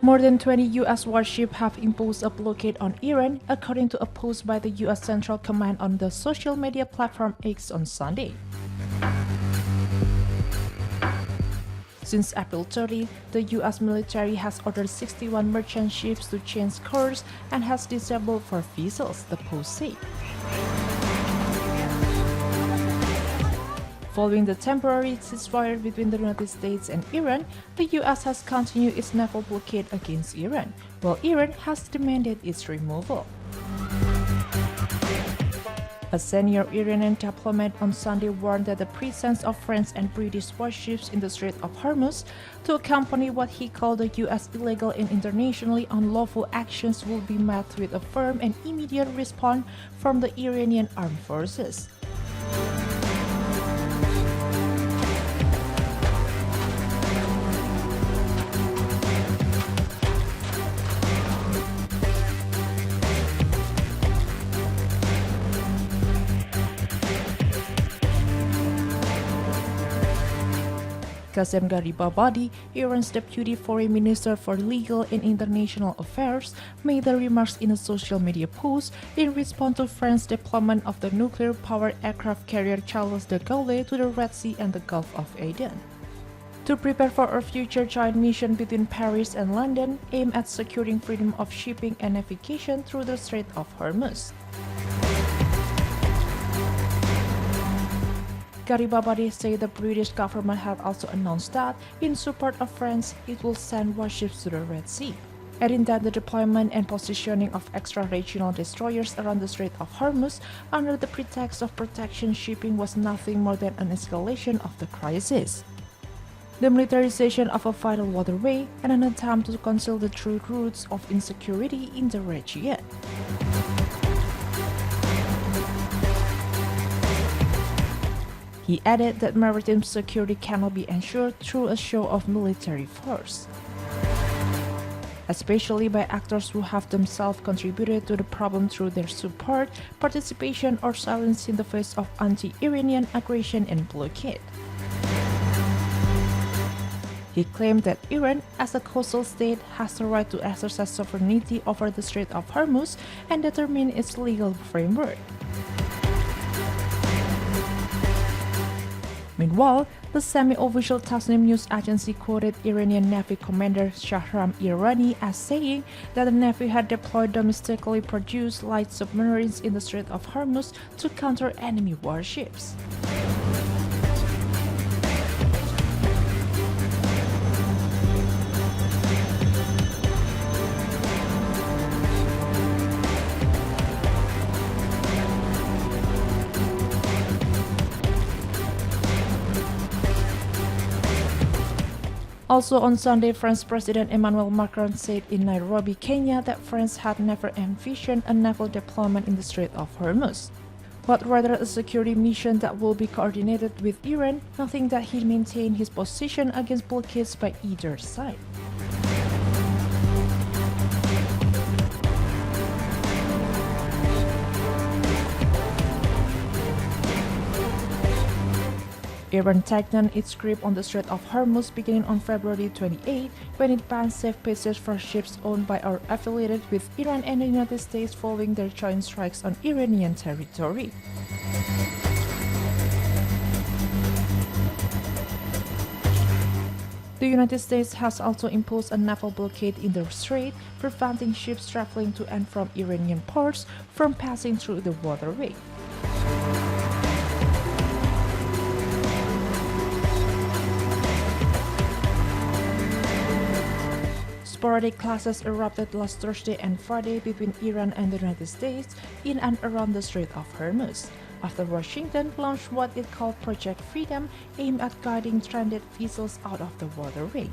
More than 20 U.S. warships have imposed a blockade on Iran, according to a post by the U.S. Central Command on the social media platform X on Sunday. Since April 30, the U.S. military has ordered 61 merchant ships to change course and has disabled 4 vessels, the post said. Following the temporary ceasefire between the United States and Iran, the U.S. has continued its naval blockade against Iran, while Iran has demanded its removal. A senior Iranian diplomat on Sunday warned that the presence of French and British warships in the Strait of Hormuz to accompany what he called the U.S. illegal and internationally unlawful actions will be met with a firm and immediate response from the Iranian armed forces. Qasem Gharibabadi, Iran's deputy foreign minister for legal and international affairs, made the remarks in a social media post in response to France's deployment of the nuclear-powered aircraft carrier Charles de Gaulle to the Red Sea and the Gulf of Aden. To prepare for a future joint mission between Paris and London aimed at securing freedom of shipping and navigation through the Strait of Hormuz. Gharibabadi said the British government had also announced that, in support of France, it will send warships to the Red Sea, adding that the deployment and positioning of extra-regional destroyers around the Strait of Hormuz under the pretext of protection shipping was nothing more than an escalation of the crisis. The militarization of a vital waterway and an attempt to conceal the true roots of insecurity in the region. He added that maritime security cannot be ensured through a show of military force, especially by actors who have themselves contributed to the problem through their support, participation, or silence in the face of anti-Iranian aggression and blockade. He claimed that Iran, as a coastal state, has the right to exercise sovereignty over the Strait of Hormuz and determine its legal framework. Meanwhile, the semi-official Tasnim news agency quoted Iranian Navy Commander Shahram Irani as saying that the Navy had deployed domestically produced light submarines in the Strait of Hormuz to counter enemy warships. Also on Sunday, French President Emmanuel Macron said in Nairobi, Kenya, that France had never envisioned a naval deployment in the Strait of Hormuz, but rather a security mission that will be coordinated with Iran, noting that he maintained his position against blockades by either side. Iran tightened its grip on the Strait of Hormuz beginning on February 28 when it banned safe passage for ships owned by or affiliated with Iran and the United States following their joint strikes on Iranian territory. The United States has also imposed a naval blockade in the strait, preventing ships traveling to and from Iranian ports from passing through the waterway. Sporadic clashes erupted last Thursday and Friday between Iran and the United States in and around the Strait of Hormuz, after Washington launched what it called Project Freedom, aimed at guiding stranded vessels out of the waterway.